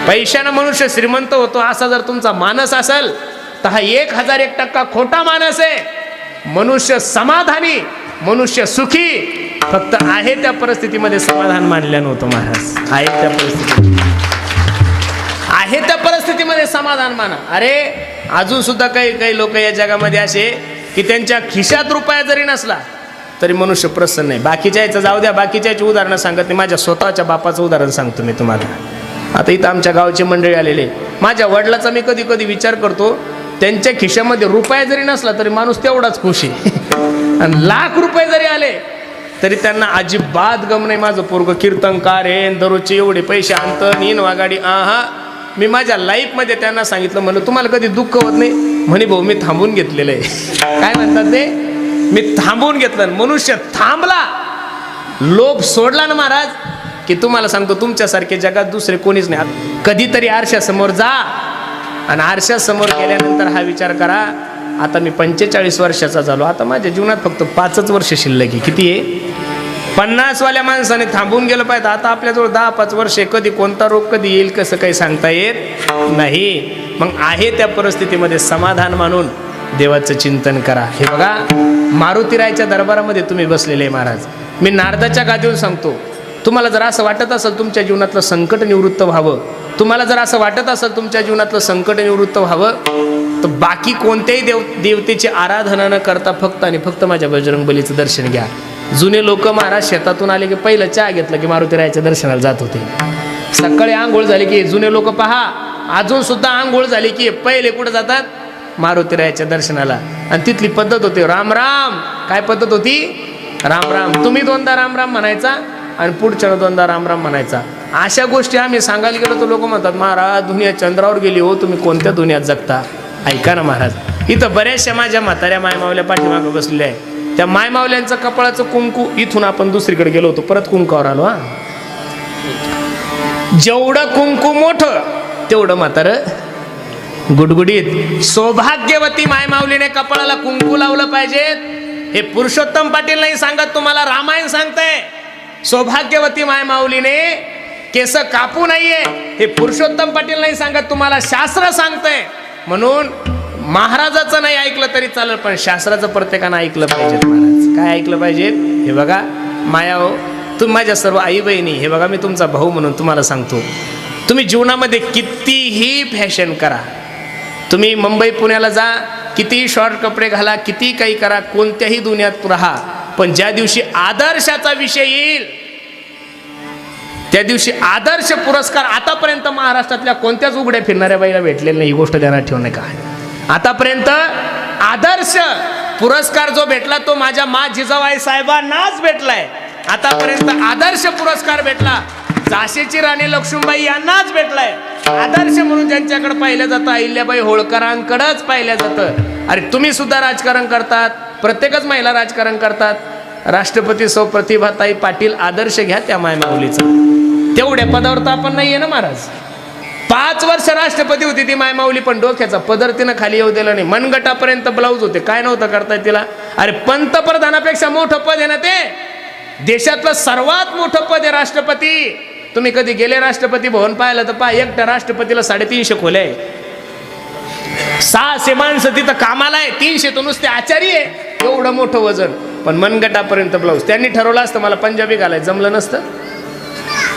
पैशानं मनुष्य श्रीमंत होतो असा जर तुमचा मानस असेल तर हा 1001% खोटा मानस आहे। मनुष्य समाधानी, मनुष्य सुखी फक्त आहे त्या परिस्थितीमध्ये समाधान मानलं नव्हतं महाराज। आहे त्या परिस्थितीत, आहे त्या परिस्थितीमध्ये समाधान माना। अरे अजून सुद्धा काही लोक या जगामध्ये असे की त्यांच्या खिशात रुपया जरी नसला तरी मनुष्य प्रसन्न नाही। बाकीच्या याचं जाऊ द्या, बाकीच्या याची उदाहरणं सांगत नाही, माझ्या स्वतःच्या बापाचं उदाहरण सांगतो मी तुम्हाला। आता इथं आमच्या गावचे मंडळी आलेले, माझ्या वडिलाचा मी कधी कधी विचार करतो, त्यांच्या खिशामध्ये रुपया जरी नसला तरी माणूस तेवढाच खुश आहे आणि लाख रुपये जरी आले तरी त्यांना अजिबात गम नाही। माझं पोरग कीर्तनकार आहे, दररोजचे एवढे पैसे आणतं, नीन वागाडी आहा। मी माझ्या लाईफमध्ये त्यांना सांगितलं, म्हणलं तुम्हाला कधी दुःख होत नाही? म्हणे भाऊ मी थांबून घेतलेलं आहे। काय म्हणतात ते? मी थांबून घेतलं। मनुष्य थांबला, लोभ सोडला ना महाराज, की तुम्हाला सांगतो तुमच्यासारखे जगात दुसरे कोणीच नाही। कधीतरी आरशासमोर जा आणि आरशासमोर गेल्यानंतर हा विचार करा, आता मी 45 वर्षाचा झालो, आता माझ्या जीवनात फक्त 5च वर्ष शिल्लक आहे। किती आहे? 50 वाल्या माणसाने थांबून गेलं पाहिजे। आता आपल्याजवळ 10-5 वर्ष, कधी कोणता रोग कधी येईल कसं काही सांगता येत नाही। मग आहे त्या परिस्थितीमध्ये समाधान मानून देवाचं चिंतन करा। हे बघा, मारुतीरायच्या दरबारामध्ये तुम्ही बसलेले महाराज, मी नारदाच्या गादीवर सांगतो, तुम्हाला जर असं वाटत असेल तुमच्या जीवनातलं संकट निवृत्त व्हावं, तुम्हाला जर असं वाटत असेल तुमच्या जीवनातलं संकट निवृत्त व्हावं, तर बाकी कोणत्याही देवतेची आराधना न करता फक्त आणि फक्त माझ्या बजरंगबलीचं दर्शन घ्या। जुने लोक महाराज शेतातून आले की पहिलं चहा घेतलं की मारुतीरायाच्या दर्शनाला जात होते। सकाळी आंघोळ झाली की जुने लोक पहा, अजून सुद्धा आंघोळ झाली की पहिले कुठं जातात? मारुतीरायाच्या दर्शनाला। आणि तिथली पद्धत होती राम राम। काय पद्धत होती? राम राम। तुम्ही 2दा राम राम म्हणायचा आणि पुढच्या 2दा राम राम म्हणायचा। अशा गोष्टी आम्ही सांगायला गेलो तर लोक म्हणतात महाराज दुनिया चंद्रावर गेली हो, तुम्ही कोणत्या दुनियात जगता? ऐका ना महाराज, इथं बऱ्याचशा माझ्या म्हाताऱ्या मायमावल्या पाठीमागं बसलेल्या आहे। त्या मायमावल्यांचं कपाळाचं कुंकू, इथून आपण दुसरीकडे गेलो होतो, परत कुंकावर आलो। हा, जेवढं कुंकू मोठं तेवढं म्हातारं गुडगुडीत। सौभाग्यवती मायमावलीने कपाळाला कुंकू लावलं पाहिजे, हे पुरुषोत्तम पाटील नाही सांगत, तुम्हाला रामायण सांगतंय। सौभाग्यवती मायमाऊलीने केस कापू नाहीये, हे पुरुषोत्तम पाटील नाही सांगत, तुम्हाला शास्त्र सांगतंय। म्हणून महाराजाचं नाही ऐकलं तरी चालेल, पण शास्त्राचं प्रत्येकानं ऐकलं पाहिजे। महाराज काय ऐकलं पाहिजे? हे बघा माया हो, तुम्ही माझ्या सर्व आई बहिणी, हे बघा मी तुमचा भाऊ म्हणून तुम्हाला सांगतो, तुम्ही जीवनामध्ये कितीही फॅशन करा, तुम्ही मुंबई पुण्याला जा, किती शॉर्ट कपडे घाला, किती काही करा, कोणत्याही दुनियात राहा, पण ज्या दिवशी आदर्शाचा विषय येईल त्या दिवशी आदर्श पुरस्कार आतापर्यंत महाराष्ट्रातल्या कोणत्याच उघड्या फिरणाऱ्या बाईला भेटलेला नाही। ही गोष्ट ध्यानात ठेवणे का, आतापर्यंत आदर्श पुरस्कार जो भेटला तो माझ्या मा जिजाबाई साहेबांनाच भेटलाय। आतापर्यंत आदर्श पुरस्कार भेटला झाशीची राणी लक्ष्मीबाई यांनाच भेटलाय। आदर्श म्हणून ज्यांच्याकडे पाहिलं जातं अहिल्याबाई होळकरांकडेच पाहिलं जातं। अरे तुम्ही सुद्धा राजकारण करतात, प्रत्येकच महिला राजकारण करतात। राष्ट्रपती सौ प्रतिभाताई पाटील आदर्श घ्या त्या मायमाऊलीचा। तेवढ्या पदावर तर आपण नाहीये ना महाराज। 5 वर्ष राष्ट्रपती होती ती मायमाऊली, पण डोक्याचा पदर तिनं खाली येऊ दिला नाही। मनगटापर्यंत ब्लाऊज होते, काय नव्हतं करताय तिला। अरे पंतप्रधानापेक्षा मोठं पद आहे ना ते, देशातलं सर्वात मोठं पद आहे राष्ट्रपती। तुम्ही कधी गेले राष्ट्रपती भवन पाहिलं तर पहा, एकट्या राष्ट्रपतीला 350 खोल्या आहे, 600 माणसं तिथं कामाला आहे, 300 तो नुसते आचारी आहे, एवढं मोठं वजन, पण मनगटापर्यंत ब्लाऊज। त्यांनी ठरवलं असतं मला पंजाबी घालायचं, जमलं नसतं,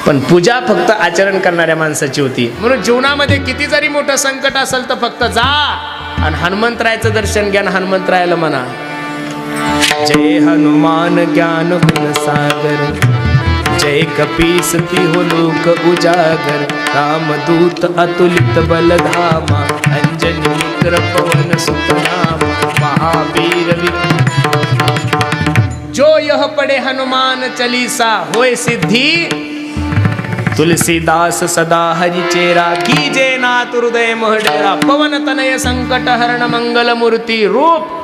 पण पूजा फक्त आचरण करणाऱ्या माणसाची होती। म्हणून जीवनामध्ये किती जरी मोठं संकट असेल तर फक्त जा आणि हनुमंतरायाचं दर्शन घ्या, हनुमंतरायाला म्हणा जय हनुमान ज्ञान गुण सागर, जय कपीसती हो लोक उजागर, रामदूत अतुलित बलधामा, अंजनी मित्र पवन सुत नामा, महावीर जो यह पढ़े हनुमान चालीसा होय सिद्धि, तुलसीदास सदा हरि चेरा, कीजे नाथ हृदय महडेरा, पवन तनय संकट हरण मंगल मूर्ति रूप,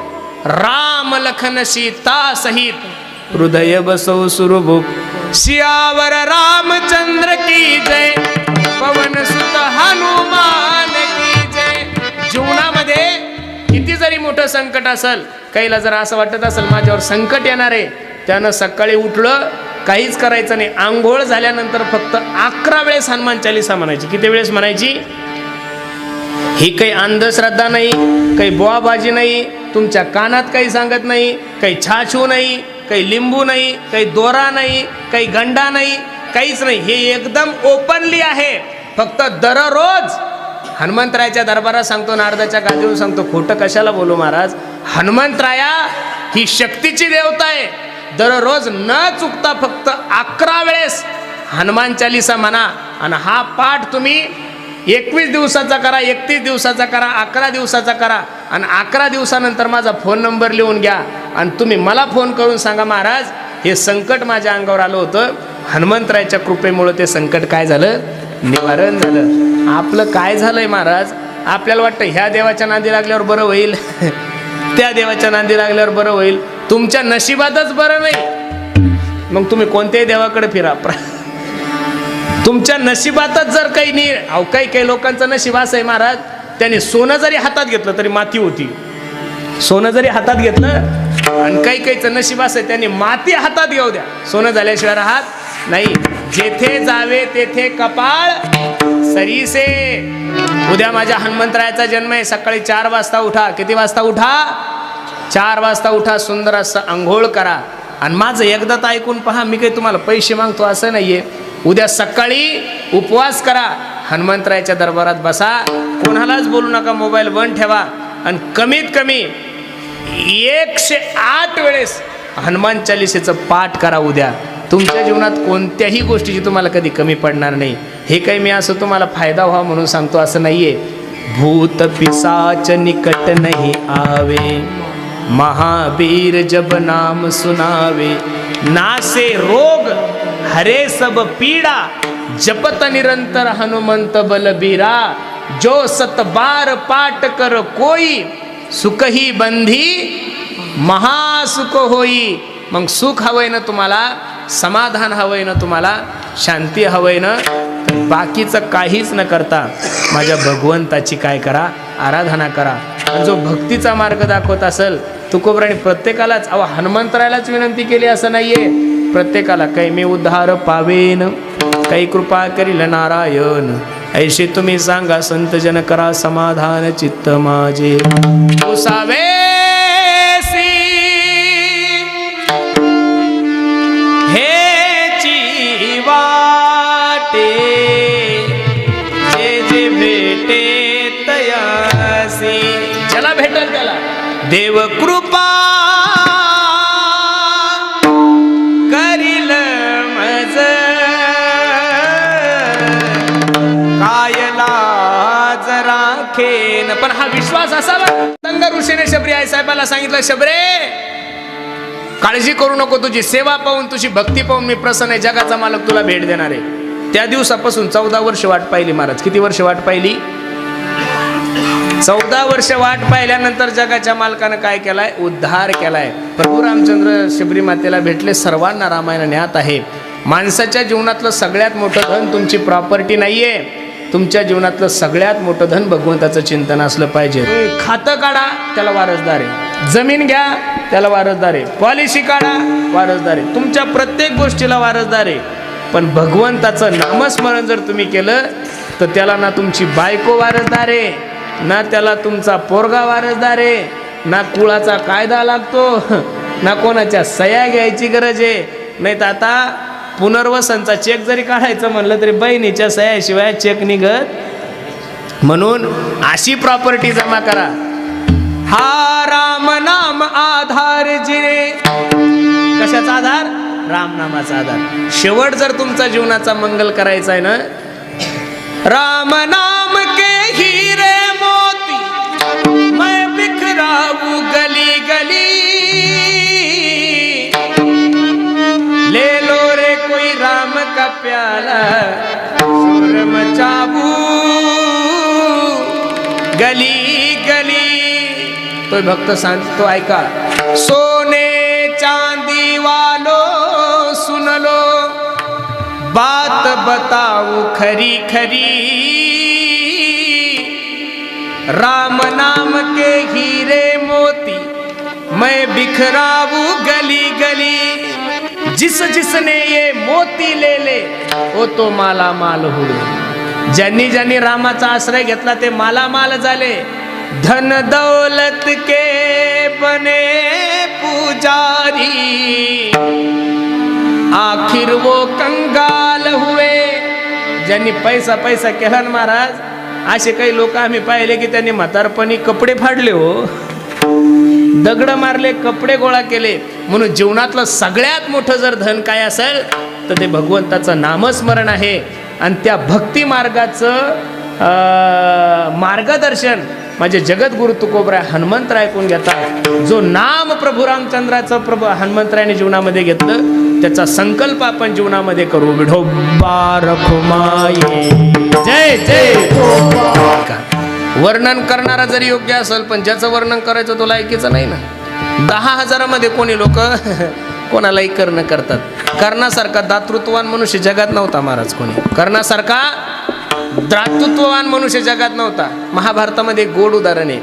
राम लखन सीता सहित हृदय बसो सुरभूप, सियावर रामचंद्र की जय, पवन सुत हनुमान की जय। जीवनामध्ये किती जरी मोठं संकट असेल, काहीला जर असं वाटत असेल माझ्यावर संकट येणार आहे, त्यानं सकाळी उठलं काहीच करायचं नाही. आंघोळ झाल्यानंतर फक्त 11 वेळेस हनुमान चालीसा म्हणायची. किती वेळेस म्हणायची? ही काही अंधश्रद्धा नाही, काही बुवाबाजी नाही, तुमच्या कानात काही सांगत नाही, काही छाछू नाही, काही लिंबू नाही, काही दोरा नाही, काही गंडा नाही, काहीच नाही. हे एकदम ओपनली आहे. फक्त दररोज हनुमंतरायाच्या दरबारात सांगतो, नारदाच्या गादीवर सांगतो. खोटं कशाला बोलू महाराज? हनुमंतराया ही शक्तीची देवता आहे. दररोज न चुकता फक्त 11 वेळेस हनुमान चालीसा म्हणा. आणि हा पाठ तुम्ही 21 दिवसाचा करा, 31 दिवसाचा करा, 11 दिवसाचा करा. आणि 11 दिवसानंतर माझा फोन नंबर लिहून घ्या आणि तुम्ही मला फोन करून सांगा, महाराज हे संकट माझ्या अंगावर आलं होतं, हनुमंतरायाच्या कृपेमुळे ते संकट काय झालं? निवारण झालं. आपलं काय झालंय महाराज? आपल्याला वाटतं ह्या देवाच्या नांदी लागल्यावर बरं होईल, त्या देवाच्या नांदी लागल्यावर बरं होईल. तुमच्या नशिबातच बरं नाही, मग तुम्ही कोणत्याही देवाकडे फिरा. तुमच्या नशिबातच जर काही नाही. अहो काही लोकांचं नशीब असं आहे महाराज, त्याने सोनं जरी हातात घेतलं तरी माती होती. सोनं जरी हातात घेतलं, आणि काहीचं नशीब असं आहे त्याने माती हातात घेऊ द्या, सोनं झाल्याशिवाय राहत नाही. जेथे जावे तेथे कपाळ सरीसे. उद्या माझ्या हनुमंतरायाचा जन्म आहे. सकाळी 4 वाजता उठा. किती वाजता उठा? 4 वाजता उठा. सुंदर असं आंघोळ करा. आणि माझं एकदा तर ऐकून पहा, मी काही तुम्हाला पैसे मागतो असं नाहीये. उद्या सकाळी उपवास करा, हनुमंतरायाच्या दरबारात बसा, कोणालाच बोलू नका, मोबाईल बंद ठेवा. आणि कमीत कमी 108 वेळेस हनुमान चालीसेचं पाठ करा. उद्या तुमच्या जीवनात कोणत्याही गोष्टीची तुम्हाला कधी कमी पडणार नाही. हे काही मी असं तुम्हाला फायदा व्हावा म्हणून सांगतो असं नाहीये. भूत पिशाच निकट नहीं आवे, महावीर जब नाम सुनावे. नासे रोग हरे सब पीड़ा, जपत निरंतर हनुमंत बलबीरा. जो 7 बार पाठ कर कोई, सुख ही बंधी महासुख होई. मग सुख हवंय ना तुम्हाला, समाधान हवंय ना तुम्हाला, शांती हवंय ना, तर बाकीचं काहीच न करता माझ्या भगवंताची काय करा? आराधना करा. जो भक्तीचा मार्ग दाखवत असेल, तुकोबराने प्रत्येकालाच, अहो हनुमंतरायालाच विनंती केली असं नाहीये, प्रत्येकाला, काही मी उद्धार पावेन, काही कृपा करील नारायण. ऐशी तुम्ही सांगा संतजन, करा समाधान चित्त माझे. उसावेसी हेची वाटे, जे जे भेटे तयासी. ज्याला भेटेल त्याला देव कृपा करील मज. कायला जरा खेन, पण हा विश्वास असावा. तंग ऋषीने शबरी आई साहेबाला सांगितलं, शबरे काळजी करू नको, तुझी सेवा पाहून, तुझी भक्ती पाहून मी प्रसन्न आहे, जगाचा मालक तुला भेट देणार आहे. त्या दिवसापासून 14 वर्ष वाट पाहिली महाराज. किती वर्ष वाट पाहिली? 14 वर्ष वाट पाहिल्यानंतर जगाच्या मालकानं काय केलाय? उद्धार केलाय. प्रभू रामचंद्र शबरी मातेला भेटले. सर्वांना रामायण ज्ञात आहे. माणसाच्या जीवनातलं सगळ्यात मोठं धन तुमची प्रॉपर्टी नाहीये. तुमच्या जीवनातलं सगळ्यात मोठं धन भगवंताचं चिंतन असलं पाहिजे. खातं काढा, त्याला वारसदार आहे. जमीन घ्या, त्याला वारसदार आहे. पॉलिसी काढा, वारसदार आहे. तुमच्या प्रत्येक गोष्टीला वारसदार आहे. पण भगवंताचं नामस्मरण जर तुम्ही केलं तर त्याला ना तुमची बायको वारसदार आहे, ना त्याला तुमचा पोरगा वारसदार आहे, ना कुळाचा कायदा लागतो, ना कोणाच्या सह्या घ्यायची गरज आहे. नाही तर आता पुनर्वसनचा चेक जरी काढायचं म्हणलं तरी बहिणीच्या सह्याशिवाय चेक निघत. म्हणून अशी प्रॉपर्टी जमा करा. हा राम नाम आधार जिरे. कशाचा आधार? राम नामाचा आधार. शेवट जर तुमचा जीवनाचा मंगल करायचा आहे ना, राम नाम के हीरे मोती मैं बिखराऊं गली गली. ले लो रे कोई राम का प्याला, शोर मचाऊं गली गली. तो भक्त सांगतो, ऐका. सोने चांदी वालो सुन लो, बात बताऊं खरी खरी. राम नाम के हीरे मोती मैं बिखराऊं गली गली. जिस जिसने ये मोती ले ले ओ तो माला माल हुए. ज्यांनी ज्यांनी रामाचा आश्रय घेतला ते मालामाल झाले. धन दौलत के बने पुजारी आखिर वो कंगाल हुए. ज्यांनी पैसा पैसा केला ना महाराज, असे काही लोक आम्ही पाहिले की त्यांनी म्हातारपणी कपडे फाडले हो, दगड मारले, कपडे गोळा केले. म्हणून जीवनातलं सगळ्यात मोठं जर धन काय असेल तर ते भगवंताचं नामस्मरण आहे. आणि त्या भक्ती मार्गाचं मार्गदर्शन माझे जगद्गुरु तुकोबराय हनुमंतराय कोण घेतात. जो नाम प्रभू रामचंद्राचं प्रभू हनुमंतरायने जीवनामध्ये घेतलं त्याचा संकल्प आपण जीवनामध्ये करू. विठोबा रखुमाई जय जय. वर्णन करणारा जरी योग्य असेल पण ज्याचं वर्णन करायचं तो लायकीचं नाही ना. 10,000 मध्ये कोणी लोक कोणालाही करणं करतात. कर्णासारखा दातृत्ववान मनुष्य जगात नव्हता महाराज. कोणी कर्णासारखा दातृत्ववान मनुष्य जगात नव्हता. महाभारतामध्ये गोड उदाहरण आहे.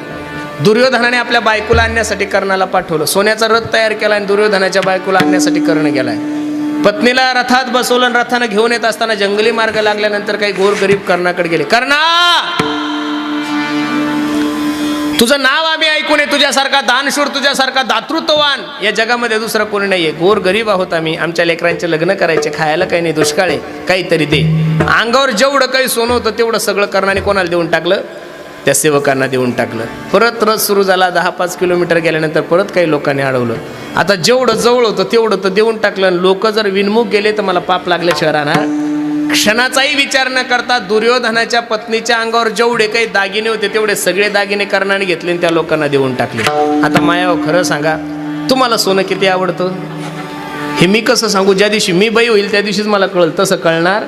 दुर्योधनाने आपल्या बायकोला आणण्यासाठी कर्णाला पाठवलं. सोन्याचा रथ तयार केला आणि दुर्योधनाच्या बायकोला आणण्यासाठी कर्ण गेलाय. पत्नीला रथात बसवलं आणि रथानं घेऊन येत असताना जंगली मार्ग लागल्यानंतर काही गोरगरीब कर्णाकडे गेले. कर्णा, तुझं नाव आम्ही ऐकून आहे, तुझ्यासारखा दानशूर, तुझ्यासारखा दातृत्ववान या जगामध्ये दुसरा कोणी नाहीये. गोर गरीब आहोत आम्ही, आमच्या लेकरांचे लग्न करायचे, खायला काही नाही, दुष्काळ आहे, काहीतरी दे. अंगावर जेवढं काही सोनं होतं तेवढं सगळं कर्णाने कोणाला देऊन टाकलं? त्या सेवकांना देऊन टाकलं. परत रथ सुरू झाला. 10-5 किलोमीटर गेल्यानंतर परत काही लोकांनी अडवलं. आता जेवढं जवळ होतं तेवढं तर देऊन टाकलं. लोक जर विनमुख गेले तर मला पाप लागल्याशिवाय राहणार. क्षणाचाही विचार न करता दुर्योधनाच्या पत्नीच्या अंगावर जेवढे काही दागिने होते तेवढे सगळे दागिने कर्णाने घेतले आणि त्या लोकांना देऊन टाकले. आता मायाव खरं सांगा, तुम्हाला सोनं किती आवडतं हे मी कसं सांगू? ज्या दिवशी मी बाई होईल त्या दिवशीच मला कळलं. तसं कळणार?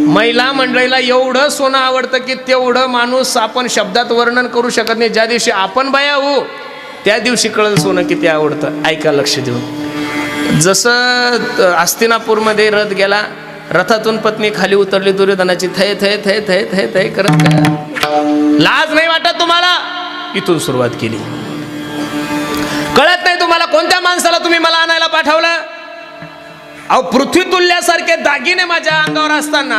महिला मंडळीला एवढं सोनं आवडतं की तेवढं माणूस आपण शब्दात वर्णन करू शकत नाही. ज्या दिवशी आपण बाया होऊ त्या दिवशी कळलं सोनं किती आवडतं. ऐका लक्ष देऊन. जसं हस्तिनापूरमध्ये रथ गेला, रथातून पत्नी खाली उतरली दुर्योधनाची, थय थय थय थय थय थय करत. लाज नाही वाटत तुम्हाला? इथून सुरुवात केली. कळत नाही तुम्हाला कोणत्या माणसाला तुम्ही मला आणायला पाठवलं? अहो, पृथ्वी तुल्ल्यासारखे दागिने माझ्या अंगावर असताना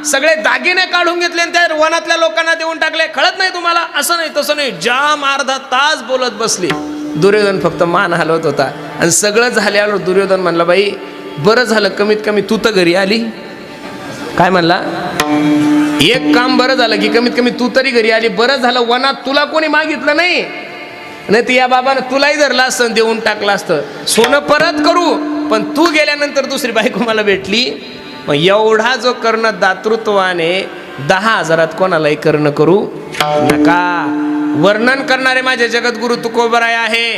सगळे दागिने काढून घेतले आणि त्या वनातल्या लोकांना देऊन टाकले. कळत नाही तुम्हाला? असं नाही तसं नाही. जाम अर्धा तास बोलत बसली. दुर्योधन फक्त मान हलवत होता. आणि सगळं झाल्यावर दुर्योधन म्हणला, बाई बरं झालं कमीत कमी तू तर घरी आली. काय म्हणला? एक काम बरं झालं की कमीत कमी तू तरी घरी आली. बरं झालं वनात तुला कोणी मागितलं नाही, नाही तर या बाबानं तुलाही धरलं असतं, देऊन टाकलं असतं. सोनं परत करू पण तू गेल्यानंतर दुसरी बायको मला भेटली. मग एवढा जो कर्ण दातृत्वाने 10,000 कोणालाही कर्ण करू नका. वर्णन करणारे माझे जगद्गुरु तुकोबराय आहे.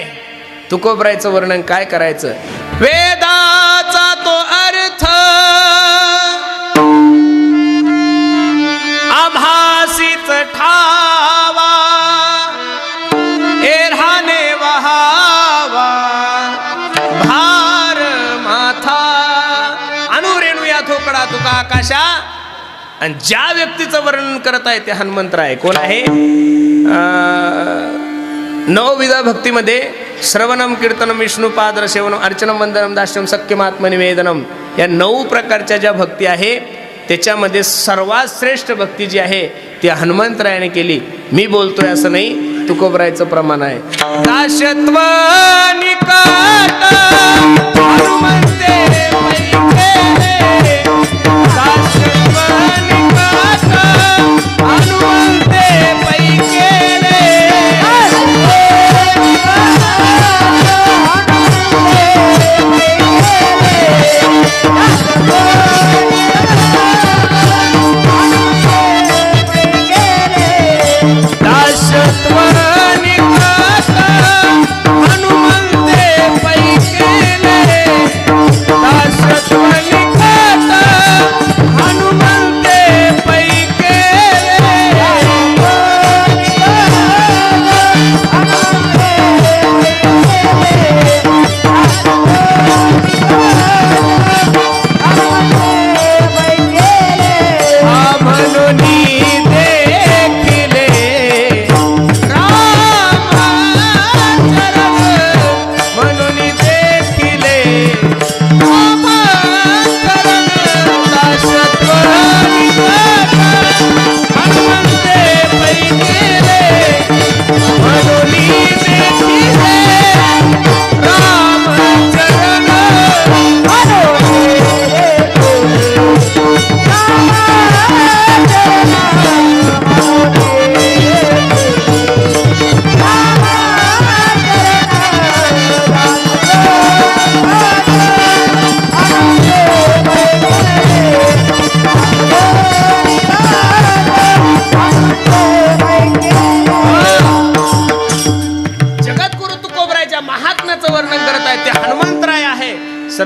तुकोबरायचं वर्णन काय करायचं? वेदाचा तो अर्थ आभासीच ठावा, एरहाने वहावा भार माथा, अनुरेणू या थोकडा तुका आकाशा. आणि ज्या व्यक्तीचं वर्णन करत आहे ते हनुमंतराय. कोण आहे? 9 विधा भक्तीमध्ये श्रवणम कीर्तनम विष्णुपाद सेवनम अर्चनम वंदनम दास्यम सख्यमात्मनिवेदनम या 9 प्रकारच्या ज्या भक्ती आहे त्याच्यामध्ये सर्वात श्रेष्ठ भक्ती जी आहे ती हनुमंतरायाने केली. मी बोलतोय असं नाही, तुकोबरायचं प्रमाण आहे. दासत्व निकट हनुमंते पैकेले, दासत्व निकट हनुमंते पैकेले.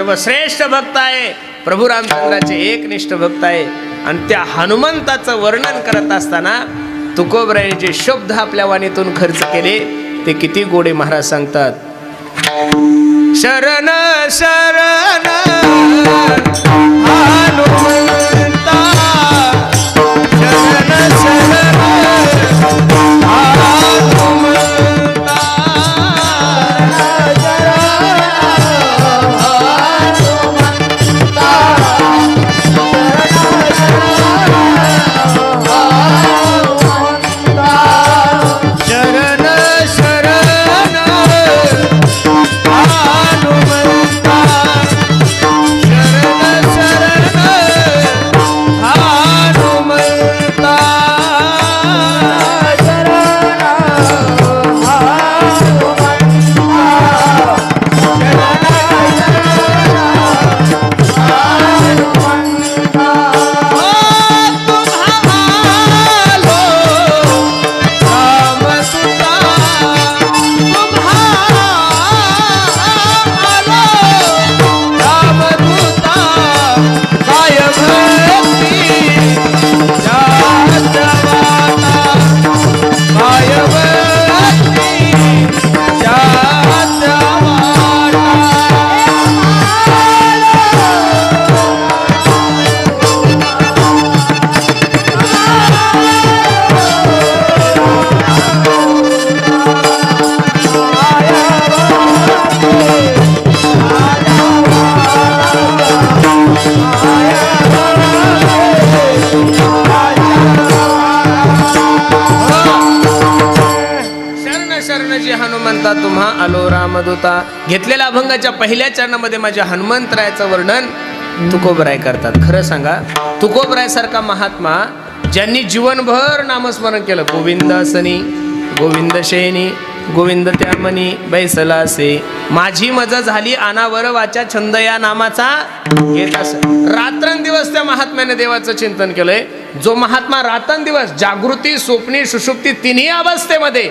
सर्वश्रेष्ठ भक्त आहे, प्रभू रामचंद्राचे एकनिष्ठ भक्त आहे. आणि त्या हनुमंताचं वर्णन करत असताना तुकोबरायांचे शब्द आपल्या वाणीतून खर्च केले ते किती गोडे महाराज सांगतात. शरण शरण हनुमंता, शरण शरण हनुमंता तुम्हा आलो रामदूता. घेतलेल्या अभंगाच्या पहिल्या चरणामध्ये माझ्या हनुमंतरायाचं वर्णन तुकोबराय करतात. खरं सांगा, तुकोबराय सारखा महात्मा ज्यांनी जीवनभर नामस्मरण केलं, गोविंद सनी गोविंद शेनी गोविंद त्यामनी बैसलासे, माझी मज झाली अनावर वाचा छंद या नामाचा घेत असं रात्रंदिवस त्या महात्म्याने देवाचं चिंतन केलंय. जो महात्मा रात्रंदिवस जागृती स्वप्नी सुषुप्ती तिन्ही अवस्थेमध्ये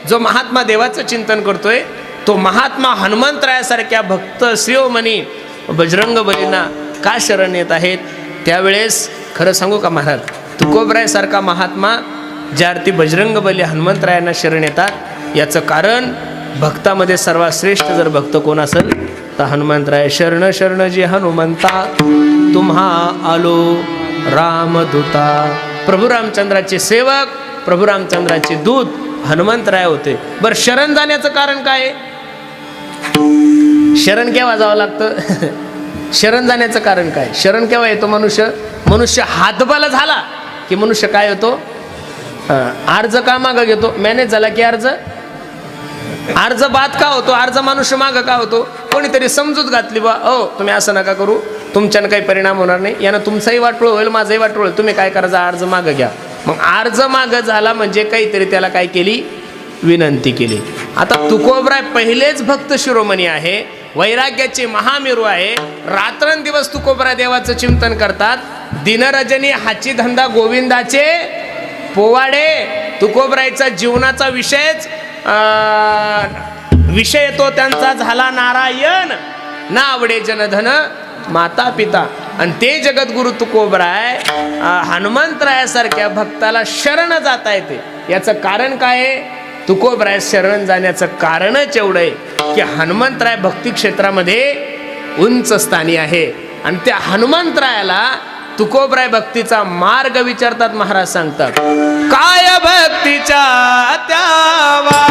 जो महात्मा देवाचं चिंतन करतोय, तो महात्मा हनुमंतरायासारख्या भक्त शिरोमणी बजरंग बलींना का शरण येत आहेत. त्यावेळेस खरं सांगू का महाराज, तुकोबरायासारखा महात्मा ज्या अर्थी बजरंग बली हनुमंतरायांना शरण येतात, याचं कारण भक्तामध्ये सर्वात श्रेष्ठ जर भक्त कोण असेल तर हनुमंतराय. शरण शरण जी हनुमंता तुम्हा आलो रामदूता. प्रभू रामचंद्राचे सेवक, प्रभू रामचंद्राचे दूत हनुमंतराय होते. बरं, शरण जाण्याचं कारण काय? शरण केव्हा जावं लागतं? शरण जाण्याचं कारण काय? शरण केव्हा येतो मनुष्य? मनुष्य हातबल झाला की मनुष्य काय होतो? अर्ज का मागं घेतो? मॅनेज झाला की अर्ज बाद का होतो? अर्ज मनुष्य मागं का होतो? कोणीतरी समजूत घातली बा, ओ तुम्ही असं नका करू, तुमच्यानं काही परिणाम होणार नाही, यानं तुमचाही वाटोळ होईल माझंही वाटोळ होईल, तुम्ही काय करायचं, अर्ज मागं घ्या. मग अर्ज मागं झाला म्हणजे काहीतरी त्याला काय केली? विनंती केली. आता तुकोबराय पहिलेच भक्त शिरोमणी आहे, वैराग्याचे महामेरू आहे. रात्रंदिवस तुकोबराय देवाचं चिंतन करतात. दिनरजनी हाची धंदा गोविंदाचे पोवाडे. तुकोबरायचा जीवनाचा विषय तो त्यांचा झाला नारायण. ना आवडे जनधन माता पिता. आणि ते जगद्गुरु तुकोबराय हनुमंतरायासारख्या भक्ताला शरण जाता येते. याचं कारण काय आहे? तुकोबराय शरण जाण्याचं कारणच एवढं आहे की हनुमंतराय भक्ती क्षेत्रामध्ये उंच स्थानी आहे. आणि त्या हनुमंतरायाला तुकोबराय भक्तीचा मार्ग विचारतात. महाराज सांगतात, काय भक्तीच्या त्यावा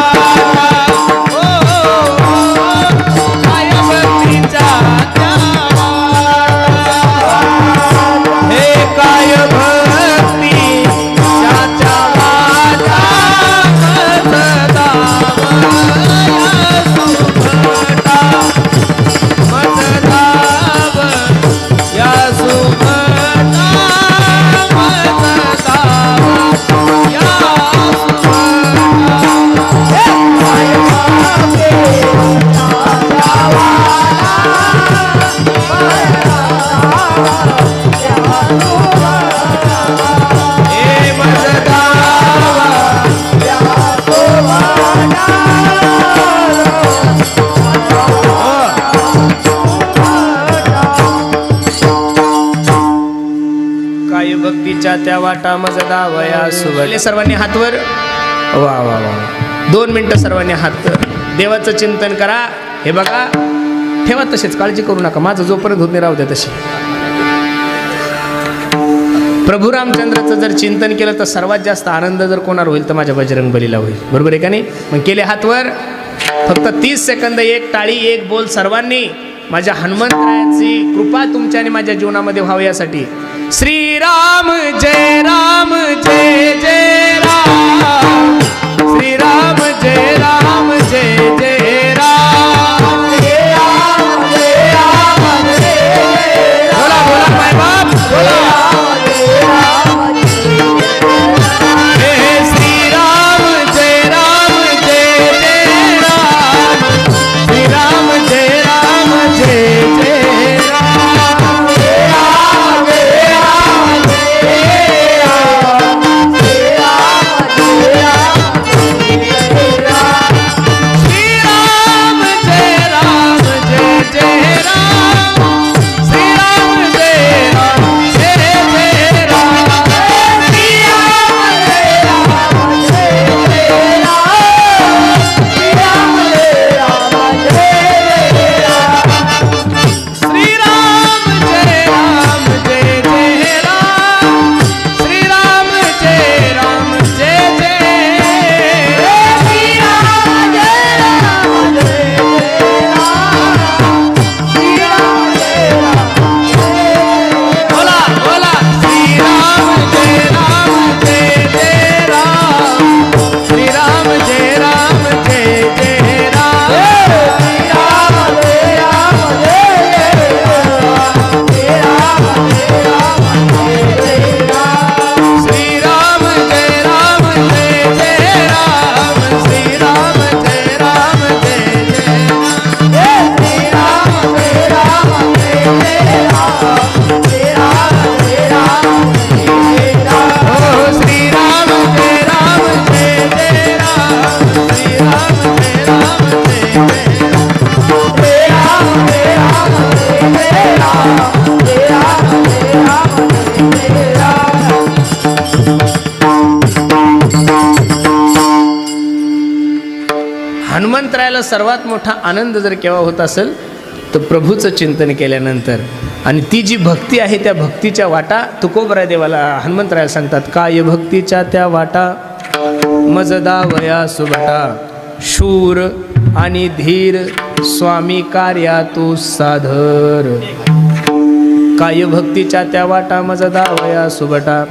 Yeah. भक्तीच्या त्या वाटा मज दावया सुवले. सर्वांनी हातवर. वा वा वा. 2 मिनिटं सर्वांनी हात. देवाचं चिंतन करा. हे बघा, ठेवा तसेच, काळजी करू नका. माझं जोपर्यंत होत नाही राहू द्या तशी. प्रभू रामचंद्राचं जर चिंतन केलं तर सर्वात जास्त आनंद जर कोणावर होईल तर माझ्या बजरंग बलीला होईल. बरोबर आहे का नाही? मग केले हातवर. फक्त 30 सेकंद, एक टाळी, एक बोल सर्वांनी. माझ्या हनुमंतरायाची कृपा तुमच्या आणि माझ्या जीवनामध्ये व्हावी यासाठी. श्रीराम जय राम जय जय राम. श्रीराम जय राम जय जय राम. बोला बोला माय बाप बोला. हनुमंतरायाला सर्वात मोठा आनंद जर केव्हा होत असेल तर प्रभूचं चिंतन केल्यानंतर. आणि ती जी भक्ती आहे त्या भक्तीच्या वाटा तुकोबराय देवाला हनुमंतरायाला सांगतात. काय भक्तीच्या त्या वाटा मज दावया सुभटा. शूर आणि धीर स्वामी कार्या तू साधर. काय भक्तीच्या त्या वाटा मज दावया सुभटा.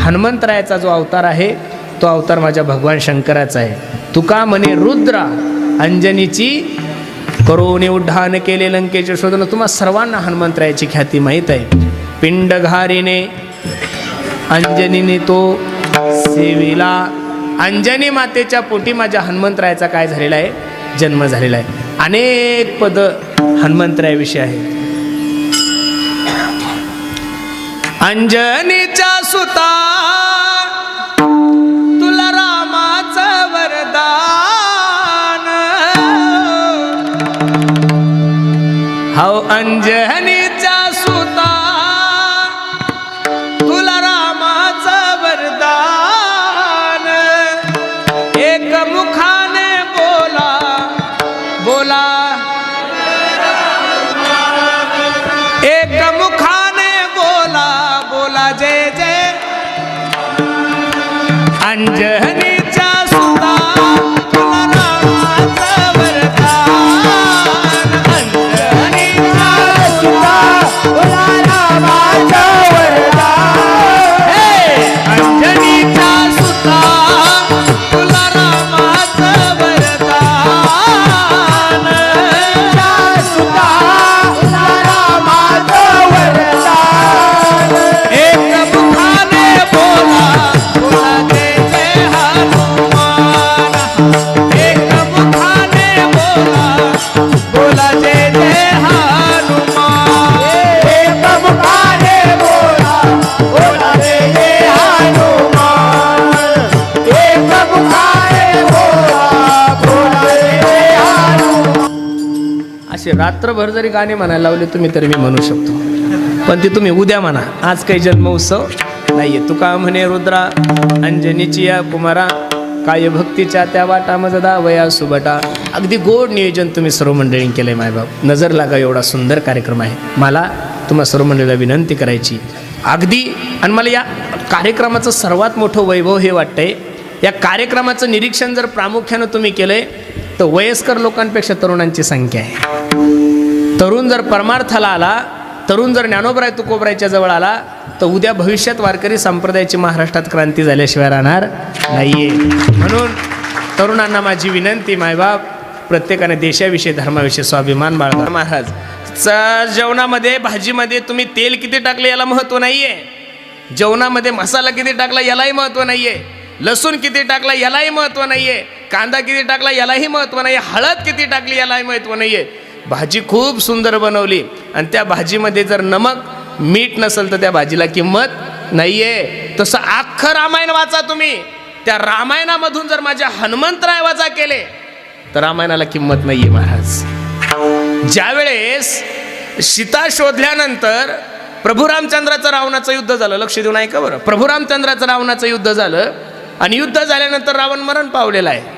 हनुमंतरायाचा जो अवतार आहे तो अवतार माझ्या भगवान शंकराचा आहे. तुका म्हणे रुद्रा अंजनीची करोने उड्डाण केले लंकेचे शोधन. तुम्हा सर्वांना हनुमंतरायाची ख्याती माहीत आहे. पिंडघारीने अंजनीने तो सेविला. अंजनी मातेच्या पोटी माझ्या हनुमंतरायाचा काय झालेला आहे? जन्म झालेला आहे. अनेक पद हनुमंतरायाविषयी आहे. अंजनीच्या सुता तुला रामाचं वरदान. हो अंजनीच्या सुता तुला रामाचं वरदान. एक मुखाने बोला बोला. एक मुखाने बोला बोला जय जय. अंजनीच्या सुता तुला रामाचं वरदान. अंजनीच्या सुता तुला रामाचं वरदान. अंजनीच्या सुता तुला रामाचं वरदान. सुता तुला रामाचं वरदान. एक मुखाने बोला बोला जय जय हनुमान. एक मुखाने बोला बोला जय जय हनुमान. एक मुखाने बोला बोला जय जय हनुमान. एक मुखाने बोला बोला जय जय हनुमान. असे रात्रभर जरी गाणे म्हणायला लावले तुम्ही तरी मी म्हणू शकतो. पण ते तुम्ही उद्या म्हणा. आज काही जन्मोत्सव नाहीये. तुका म्हणे रुद्रा अंजनीची या कुमारा, काय भक्तीच्या त्या वाटा मजदा वया सुबटा. अगदी गोड नियोजन तुम्ही सर्व मंडळींनी केलंय मायबाप. नजर लागा एवढा सुंदर कार्यक्रम आहे. मला तुम्हा सर्व मंडळीला विनंती करायची अगदी, आणि मला या कार्यक्रमाचं सर्वात मोठं वैभव हे वाटतंय, या कार्यक्रमाचं निरीक्षण जर प्रामुख्यानं तुम्ही केलंय तर वयस्कर लोकांपेक्षा तरुणांची संख्या आहे. तरुण जर परमार्थाला आला, तरुण जर ज्ञानोबराय तुकोबरायच्या जवळ आला तर उद्या भविष्यात वारकरी संप्रदायाची महाराष्ट्रात क्रांती झाल्याशिवाय राहणार नाहीये. म्हणून तरुणांना माझी विनंती, मायबाप प्रत्येकाने देशाविषयी धर्माविषयी स्वाभिमान बाळगा. महाराज जेवणामध्ये भाजीमध्ये तुम्ही तेल किती टाकले याला महत्त्व नाहीये, जेवणामध्ये मसाला किती टाकला यालाही महत्त्व नाहीये, लसूण किती टाकला यालाही महत्त्व नाहीये, कांदा किती टाकला यालाही महत्त्व नाहीये, हळद किती टाकली यालाही महत्त्व नाहीये. भाजी खूप सुंदर बनवली आणि त्या भाजीमध्ये जर नमक मीठ नसेल तर त्या भाजीला किंमत नाहीये. तसं अख्खं रामायण वाचा तुम्ही, त्या रामायणामधून जर माझ्या हनुमंतराय वाचा केले तर रामायणाला किंमत नाहीये. महाराज ज्यावेळेस सीता शोधल्यानंतर प्रभू रामचंद्राचं रावणाचं युद्ध झालं, लक्ष देऊन ऐका बरं. प्रभू रामचंद्राचं रावणाचं युद्ध झालं आणि युद्ध झाल्यानंतर रावण मरण पावलेला आहे.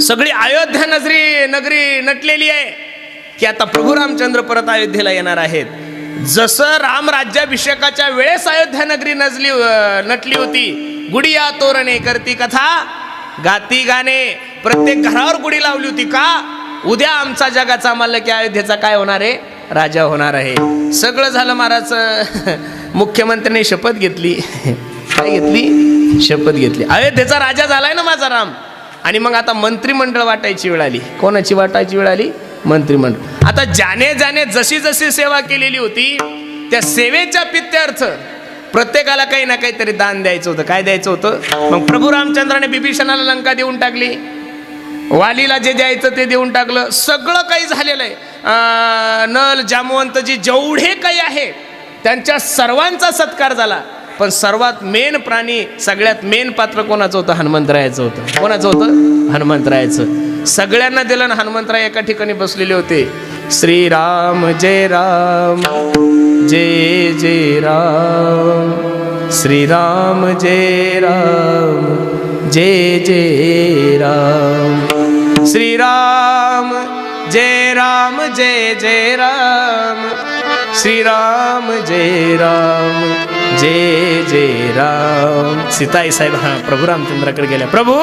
सगळी अयोध्या नगरी नटलेली आहे की आता प्रभू रामचंद्र परत अयोध्येला येणार आहेत. जसं राम राज्याभिषेकाच्या वेळेस अयोध्या नगरी नटली होती, गुडिया तोरणे करती कथा गाती गाणे, प्रत्येक घरावर गुढी लावली होती. का? उद्या आमचा जगाचा मालक की अयोध्येचा काय होणार आहे? राजा होणार आहे. सगळं झालं. महाराज मुख्यमंत्र्यांनी शपथ घेतली. काय घेतली? शपथ घेतली. अयोध्येचा राजा झालाय ना माझा राम. आणि मग आता मंत्रिमंडळ वाटायची वेळ आली. कोणाची वाटायची वेळ आली? मंत्रिमंडळ. आता ज्याने ज्याने जशी जशी सेवा केलेली होती त्या सेवेच्या पित्यार्थ प्रत्येकाला काही ना काहीतरी दान द्यायचं होतं. काय द्यायचं होतं? मग प्रभू रामचंद्राने बिभीषणाला लंका देऊन टाकली, वालीला जे द्यायचं ते देऊन टाकलं. सगळं काही झालेलं आहे. नल जामवंतजी जेवढे काही आहे त्यांच्या सर्वांचा सत्कार झाला. पण सर्वात मेन प्राणी, सगळ्यात मेन पात्र कोणाचं होतं? हनुमंतरायाचं होतं. कोणाचं होतं? हनुमंतरायाचं. सगळ्यांना दिलं ना. हनुमंतराय एका ठिकाणी बसलेले होते. श्रीराम जय राम जय जय राम, श्रीराम जय राम जय जय राम, श्रीराम जय राम जय जय राम, श्रीराम जय राम जय जय राम. सीताई साहेब प्रभू रामचंद्राकडे गेल्या. प्रभू,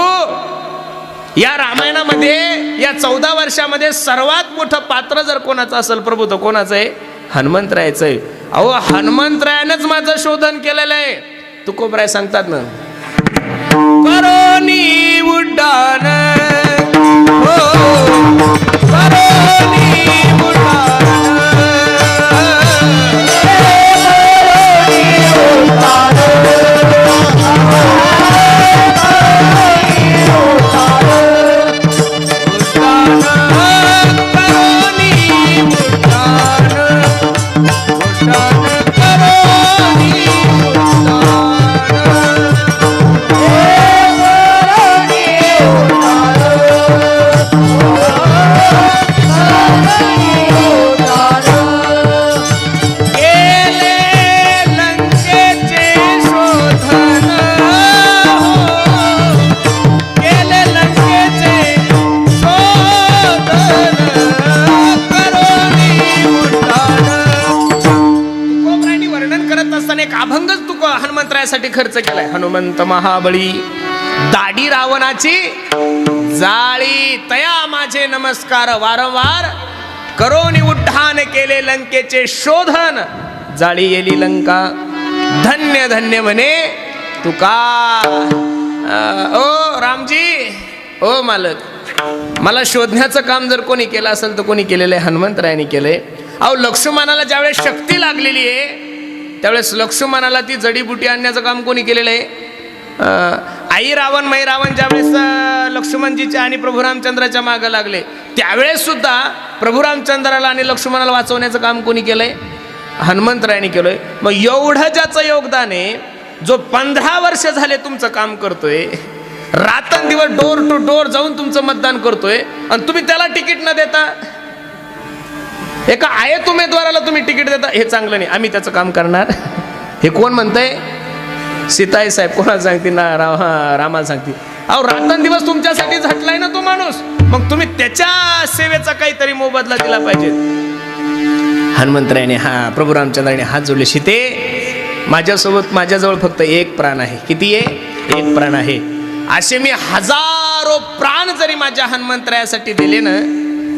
या रामायणामध्ये या 14 वर्षामध्ये सर्वात मोठं पात्र जर कोणाचं असेल प्रभू तर कोणाचं आहे? हनुमंतरायाचं आहे. अहो हनुमंतरायानंच माझं शोधन केलेलं आहे. तुकोबराय सांगतात ना, करोनी उड्डाण हो करोनी उड्डाण हनुमंतरायासाठी खर्च केलाय. हनुमंत महाबळी दाढी रावणाची जाळी तया माझे नमस्कार वारंवार करोनी उड्डाण केले लंकेचे शोधन जाळी येली लंका धन्य धन्य म्हणे तुका. ओ रामजी, ओ मालक, मला शोधण्याचं काम जर कोणी केलं असेल तर कोणी केलेलं आहे? हनुमंतरायाने केलंय. अहो लक्ष्मणाला ज्यावेळेस शक्ती लागलेली आहे त्यावेळेस लक्ष्मणाला ती जडीबुटी आणण्याचं काम कोणी केलेलं आहे? आई रावण मै रावण ज्यावेळेस लक्ष्मणजीच्या आणि प्रभू रामचंद्राच्या मागं लागले त्यावेळेस सुद्धा प्रभू रामचंद्राला आणि लक्ष्मणाला वाचवण्याचं काम कोणी केलंय? हनुमंतरायाने केलंय. मग एवढं ज्याचं योगदान आहे, जो 15 वर्ष झाले तुमचं काम करतोय, रात्रंदिवस डोर टू डोर जाऊन तुमचं मतदान करतोय आणि तुम्ही त्याला तिकीट न देता एका आयत उमेदवाराला तुम्ही तिकीट देता, हे चांगलं नाही. आम्ही त्याचं काम करणार. हे कोण म्हणतंय? सीताई साहेब कोणाला सांगते ना, रामाला सांगते. अहो रात्रंदिवस तुमच्यासाठी झटलाय ना तो माणूस, मग तुम्ही त्याच्या सेवेचा काहीतरी मोबदला दिला पाहिजे. हनुमंतरायाने प्रभू रामचंद्राने हात जोडले. सीते, माझ्यासोबत माझ्याजवळ फक्त एक प्राण आहे. किती आहे? एक प्राण आहे. असे मी हजारो प्राण जरी माझ्या हनुमंतरायासाठी दिले ना,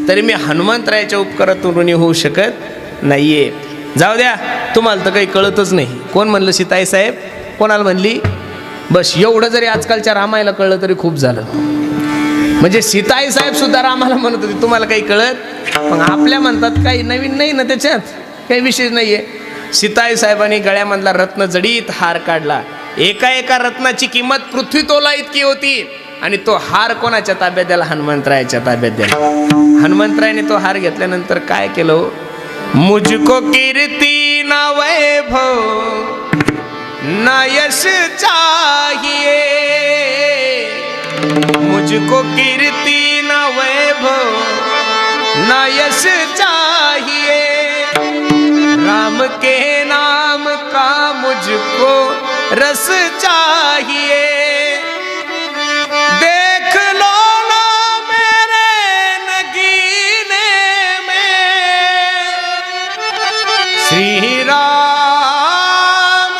तरी मी हनुमंतरायाच्या उपकारातून ऋणी होऊ शकत नाहीये. जाऊ द्या, तुम्हाला तर काही कळतच नाही. कोण म्हणलं? सीताई साहेब. कोणाला म्हणली? बस एवढं जरी आजकालच्या रामायला कळलं तरी खूप झालं. म्हणजे सीताई साहेब सुद्धा रामाला म्हणत होती तुम्हाला काही कळत. मग आपल्या म्हणतात काही नवीन नाही ना, त्याच्यात काही विशेष नाहीये. सीताई साहेबांनी गळ्यामधला रत्न जडीत हार काढला. एका एका रत्नाची किंमत पृथ्वी तोला इतकी होती, आणि तो हार कोणाच्या ताब्यात द्याला? हनुमंतरायाच्या ताब्यात द्याला. हनुमंतरायाने तो हार घेतल्यानंतर काय केलं? मुझको कीर्ती ना वैभव ना यश चाहिए, मुझको कीर्ति ना वैभव ना यश चाहिए, राम के नाम का मुझको रस चाहिए, देख लो ना मेरे नगीने में श्री राम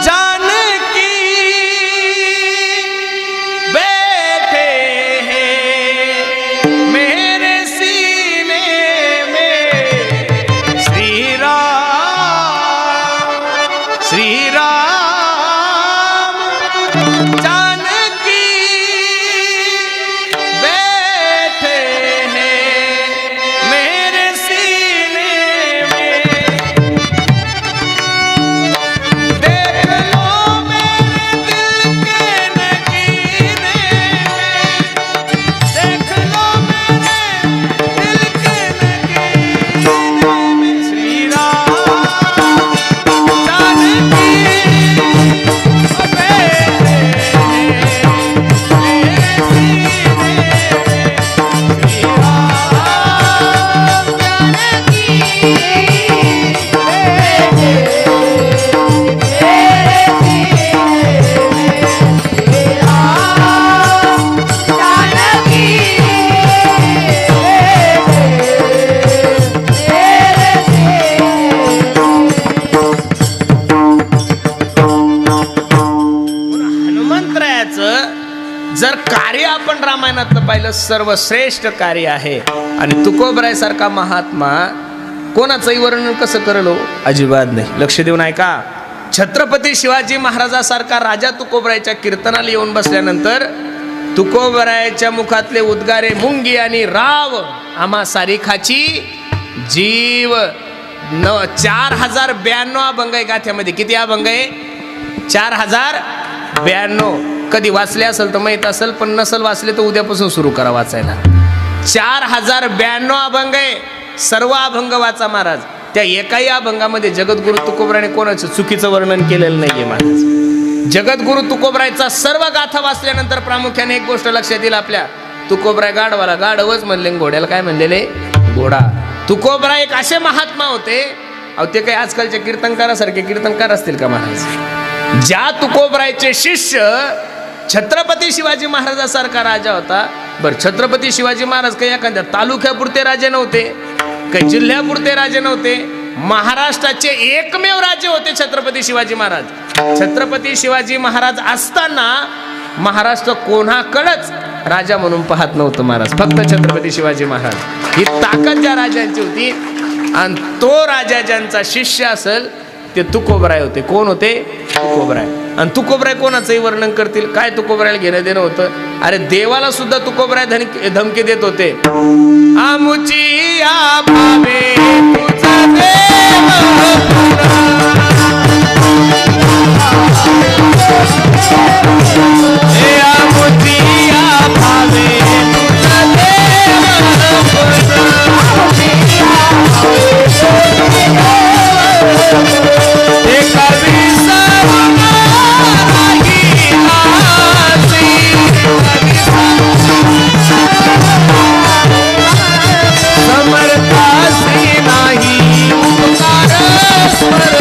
जानकी बैठे हैं मेरे सीने में, श्री राम जानकी बैठे हैं मेरे सीने में, देख लो मेरे दिल के नगीने में, देख लो मेरे दिल के नगीने में, श्री राम जानकी जर कार्य आपण रामायणातलं पाहिलं, सर्वश्रेष्ठ कार्य आहे. आणि तुकोबराय सारखा महात्मा कोणाचंही वर्णन कसं करलो? अजिबात नाही. लक्ष देऊन ऐका. छत्रपती शिवाजी महाराजासारखा राजा तुकोबरायच्या कीर्तनाला येऊन बसल्यानंतर तुकोबरायच्या मुखातले उद्गारे मुंगी आणि राव आम्हा सारिखाची जीव 4092 अभंग आहे गाथ्यामध्ये. किती अभंग आहे? 4092. कधी वाचले असेल तर माहीत असेल, पण नसल वाचले तर उद्यापासून सुरू करा वाचायला. 4092 अभंग आहे. सर्व अभंग वाचा महाराज. त्या एकाही अभंगामध्ये जगद्गुरु तुकोबरायने कोणाचं चुकीचं वर्णन केलेलं नाहीये महाराज. जगद्गुरु तुकोबरायचा सर्व गाथा वाचल्यानंतर प्रामुख्याने एक गोष्ट लक्षात येईल आपल्या. तुकोबराय गाढवाला गाढवच म्हणले, घोड्याला काय म्हणलेले? घोडा. तुकोबराय एक असे महात्मा होते, अहो ते काही आजकालच्या कीर्तनकारासारखे कीर्तनकार असतील का महाराज? ज्या तुकोबरायचे शिष्य छत्रपती शिवाजी महाराजासारखा राजा होता. बरं, छत्रपती शिवाजी महाराज काही एखाद्या तालुक्यापुरते राजे नव्हते, काही जिल्ह्यापुरते राजे नव्हते. महाराष्ट्राचे एकमेव राजे होते छत्रपती शिवाजी महाराज. छत्रपती शिवाजी महाराज असताना महाराष्ट्र कोणाकडेच राजा म्हणून पाहत नव्हतं महाराज, फक्त छत्रपती शिवाजी महाराज. ही ताकद ज्या राजांची होती. आणि तो राजा ज्यांचा शिष्य असेल ते तुकोबराय होते. कोण होते? तुकोबराय. आणि तुकोबराय कोणाचंही वर्णन करतील. काय तुकोबरायला घेणं देणं होतं? अरे देवाला सुद्धा तुकोबराय धमकी देत होते. आमुची या भावे तुझा देव हे आमुची या भावे तुझा देव हे कवी समर्थासी नाही उपकार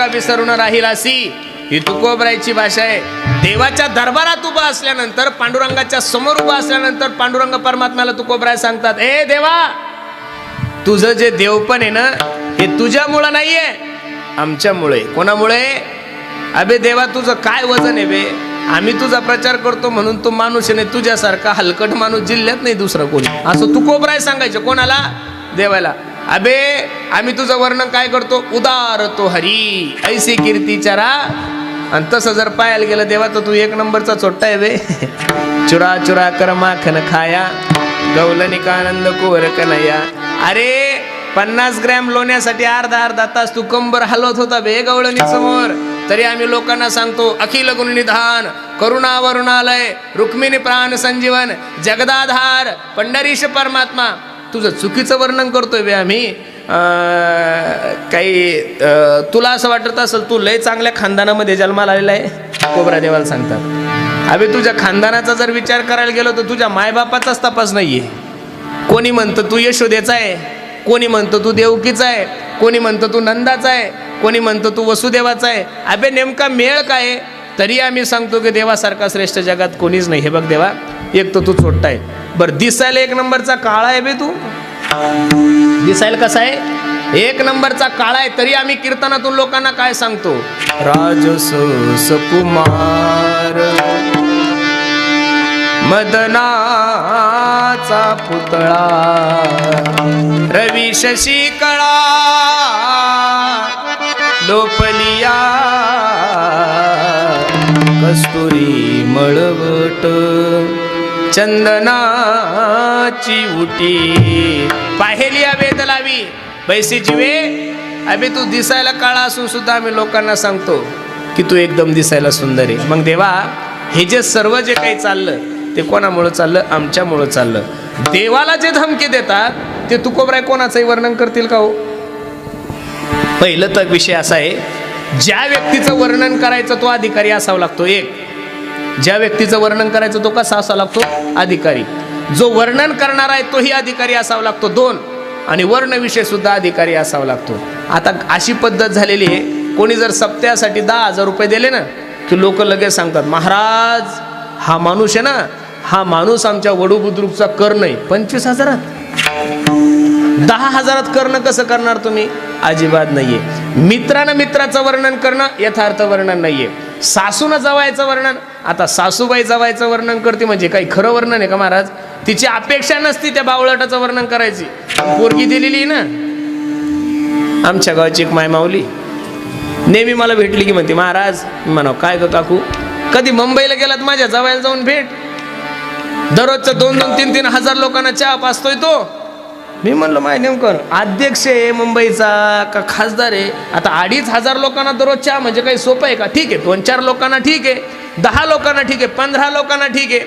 विसरून राहिलासी, ही तुकोबरायची भाषा आहे. देवाच्या दरबारात उभा असल्यानंतर, पांडुरंगाच्या समोर उभा असल्यानंतर पांडुरंग परमात्म्याला तुकोबराय सांगतात, ए देवा, तुझं जे देवपण आहे ना, हे तुझ्यामुळं नाहीये, आमच्यामुळे. कोणामुळे? अबे देवा, तुझं काय वजन आहे बे? आम्ही तुझा प्रचार करतो म्हणून तू माणूस नाही, तुझ्यासारखा हलकट माणूस जिल्ह्यात नाही दुसरं कोणी. असं तुकोबराय सांगायचं. कोणाला? देवाला. अबे आम्ही तुझं वर्णन काय करतो? उदार तो हरी ऐसी कीर्ती चरा. आणि तसं जर पाहायला गेलं देवा, तर तू एक नंबरचा चोट्टा आहे बे. चुरा चुरा कर माखन खाया, गौलनिकानंद कोर कन्हैया. अरे 50 ग्रॅम लोण्यासाठी अर्धा तास तू कंबर हलवत होता बे गवळणी समोर. तरी आम्ही लोकांना सांगतो, अखिल गुण निधान, करुणा वरुणालय, रुक्मिणी प्राण संजीवन, जगदाधार, पंढरीश परमात्मा. तुझं चुकीचं वर्णन करतोय बे आम्ही. काही तुला असं वाटत असेल तू लय चांगल्या खानदानामध्ये जन्माला आलेला आहे. कोबरा देवाला सांगतात, अबे तुझ्या खानदानाचा जर विचार करायला गेलो तर तुझ्या मायबापाचाच तपास नाहीये. कोणी म्हणतं तू यशोदेचा आहे, कोणी म्हणतं तू देवकीचा आहे, कोणी म्हणतं तू नंदाचा आहे, कोणी म्हणतं तू वसुदेवाचा आहे. अबे नेमका मेळ काय? तरी आम्ही सांगतो की देवासारखा श्रेष्ठ जगात कोणीच नाही. हे बघ देवा, एक तर तू छोटा आहे, बरं दिसायला एक नंबरचा काळा आहे बे. तू दिसायला कसा आहे? एक नंबरचा काळा आहे. तरी आम्ही कीर्तनातून लोकांना काय सांगतो? राजस सकुमार, मदनाचा पुतळा, रवी शशी कळा, लोपलिया कस्तुरी मळवट, चंदनाची उटी, पाहेलिया वेद लावी बैसीची वे. अबे तू दिसायला काळा असून सुद्धा आम्ही लोकांना सांगतो की तू एकदम दिसायला सुंदर आहे. मग देवा, हे जे सर्व जे काही चाललं ते कोणामुळं चाललं? आमच्यामुळं चाललं. देवाला जे धमकी देतात ते तुकोबराय कोणाचंही वर्णन करतील का हो? पहिलं तर विषय असा आहे, ज्या व्यक्तीचं वर्णन करायचं तो अधिकारी असावा लागतो. एक, ज्या व्यक्तीचं वर्णन करायचं तो कसा असावा लागतो? अधिकारी. जो वर्णन करणार आहे तोही अधिकारी असावा लागतो. 2, आणि वर्णविषय सुद्धा अधिकारी असावा लागतो. आता अशी पद्धत झालेली आहे, कोणी जर सप्त्यासाठी 10,000 रुपये दिले ना की लोक लगेच सांगतात, महाराज हा माणूस आहे ना, हा माणूस आमच्या वडू बुद्रुकचा कर नाही. 25,000 10,000 करणं कसं करणार तुम्ही? अजिबात नाहीये. मित्रानं मित्राचं वर्णन करणं यथार्थ वर्णन नाहीये. सासूनं जवायचं वर्णन, आता सासूबाई जवायचं वर्णन करते म्हणजे काही खरं वर्णन आहे का महाराज? तिची अपेक्षा नसती त्या बावळटाचं वर्णन करायची. पोरगी दिलेली ना आमच्या गावाची एक मायमाऊली, नेहमी मला भेटली की म्हणते, महाराज म्हणाव काय ग काकू, कधी मुंबईला गेलात माझ्या जवायला जाऊन भेट. दररोजचं 2-2, 3-3 हजार लोकांना चहा पाचतोय तो. मी म्हणलं माय नेमकं अध्यक्ष आहे मुंबईचा का खासदार आहे? आता 2,500 लोकांना दररोज चहा म्हणजे काही सोपं आहे का? ठीक आहे, 2-4 लोकांना ठीक आहे, 10 लोकांना ठीक आहे, 15 लोकांना ठीक आहे.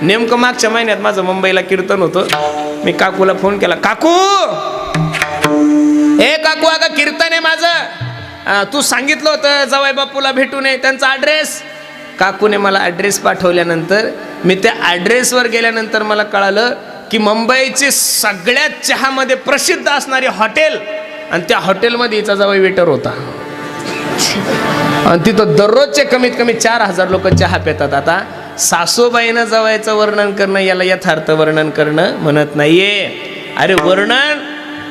नेमकं मागच्या महिन्यात माझं मुंबईला कीर्तन होतं. मी काकूला फोन केला, काकू ए काकू, अगं कीर्तन आहे माझं, तू सांगितलं होतं जवाई बापूला भेटू नये, त्यांचा ॲड्रेस. काकूने मला ॲड्रेस पाठवल्यानंतर मी त्या ॲड्रेसवर गेल्यानंतर मला कळालं की मुंबईचे सगळ्यात चहामध्ये प्रसिद्ध असणारे हॉटेल, आणि त्या हॉटेलमध्ये हिचा जवाई वेटर होता. आणि तिथं दररोजचे कमीत कमी 4,000 लोक चहा पितात. आता सासूबाईनं जवायचं वर्णन करणं याला यथार्थ वर्णन करणं म्हणत नाहीये. अरे वर्णन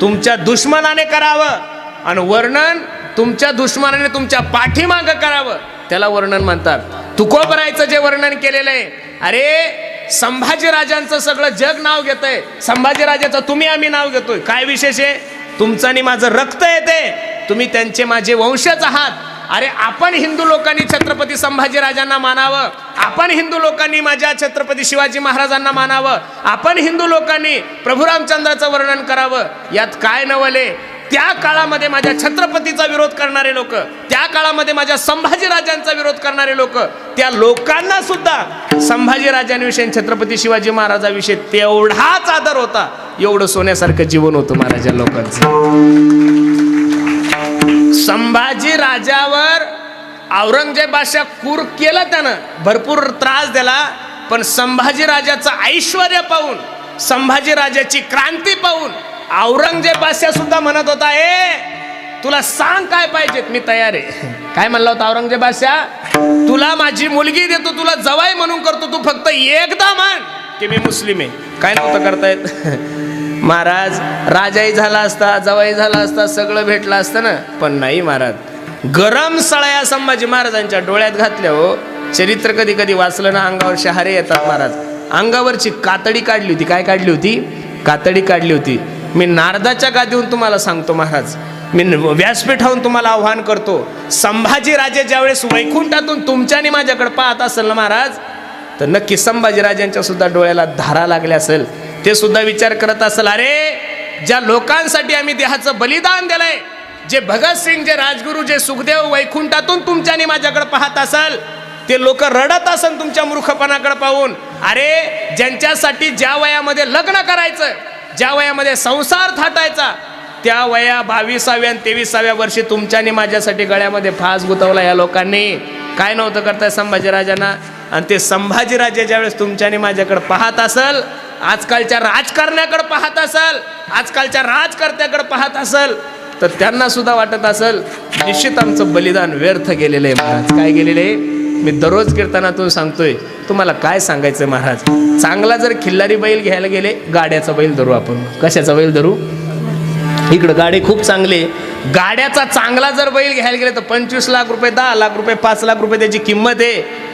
तुमच्या दुश्मनाने करावं, आणि वर्णन तुमच्या दुश्मनाने तुमच्या पाठीमागं करावं, त्याला वर्णन म्हणतात. तुकोबरायचं जे वर्णन केलेलं आहे, अरे संभाजीराजांचं सगळं जग नाव घेतंय, संभाजीराजाचं तुम्ही आम्ही नाव घेतोय. काय विशेष आहे? तुमचं आणि माझं रक्त येते, तुम्ही त्यांचे माझे वंशज आहात. अरे आपण हिंदू लोकांनी छत्रपती संभाजीराजांना मानावं, आपण हिंदू लोकांनी माझ्या छत्रपती शिवाजी महाराजांना मानावं, आपण हिंदू लोकांनी प्रभू रामचंद्राचं वर्णन करावं. यात काय नवले? त्या काळामध्ये माझ्या छत्रपतीचा विरोध करणारे लोक, त्या काळामध्ये माझ्या संभाजीराजांचा विरोध करणारे लोक, त्या लोकांना सुद्धा संभाजीराजांविषयी छत्रपती शिवाजी महाराजांविषयी तेवढाच आदर होता. एवढं सोन्यासारखं जीवन होतं महाराजा लोकांचं. संभाजी राजावर औरंगजेब बादशाह क्रूर केलं, त्यानं भरपूर त्रास दिला, पण संभाजी राजाचं ऐश्वर्य पाहून, संभाजी राजाची क्रांती पाहून औरंगजेब बादशाह सुद्धा म्हणत होता, तुला सांग काय पाहिजेत, मी तयार आहे. काय म्हणला होता औरंगजेब बादशाह, तुला माझी मुलगी देतो, तुला जवाई म्हणून करतो, तू फक्त एकदा मान की मी मुस्लिम आहे. काय नव्हतं करतायत महाराज. राजाही झाला असता, जवाई झाला असता, सगळं भेटलं असतं ना, पण नाही महाराज. गरम सळया संभाजी महाराजांच्या डोळ्यात घातल्या. हो, चरित्र कधी कधी वाचलं ना, अंगावर शहारे येतात महाराज. अंगावरची कातडी काढली होती. काय काढली होती? कातडी काढली होती. मी नारदाच्या गादीहून तुम्हाला सांगतो महाराज, मी व्यासपीठावरून तुम्हाला आव्हान करतो, संभाजी राजे ज्यावेळेस वैकुंठातून तुमच्या आणि माझ्याकडे पाहत असेल ना महाराज, तर नक्की संभाजी राजांच्या सुद्धा डोळ्याला धारा लागल्या असेल. ते सुद्धा विचार करत असेल, अरे ज्या लोकांसाठी आम्ही देहाचं बलिदान दिलंय, जे भगतसिंग, जे राजगुरू, जे सुखदेव वैकुंठातून तुमच्या आणि माझ्याकडे पाहत असाल, ते लोक रडत असन तुमच्या मूर्खपणाकडे पाहून. अरे ज्यांच्यासाठी ज्या वयामध्ये लग्न करायचं, ज्या वयामध्ये संसार थाटायचा, त्या वया 22व्या आणि 23व्या वर्षी तुमच्या आणि माझ्यासाठी गळ्यामध्ये फास गुतवला या लोकांनी. काय नव्हतं करताय संभाजीराजांना. आणि ते संभाजीराजे ज्यावेळेस तुमच्या आणि माझ्याकडे पाहत असल, आजकालच्या राजकारण्याकडे पाहत असल, आजकालच्या राजकर्त्याकडे पाहत असल, तर त्यांना सुद्धा वाटत असल निश्चित आमचं बलिदान व्यर्थ गेलेलं आहे महाराज. काय गेलेलं आहे? मी दररोज कीर्तनातून सांगतोय, तुम्हाला काय सांगायचं महाराज. चांगला जर खिल्लारी बैल घ्यायला गेले, गाड्याचा बैल धरू आपण. कशाचा बैल धरू? इकडं गाडी खूप चांगली. गाड्याचा चांगला जर बैल घ्यायला गेले तर 25 लाख रुपये, 10 लाख रुपये, 5 लाख रुपये त्याची किंमत आहे.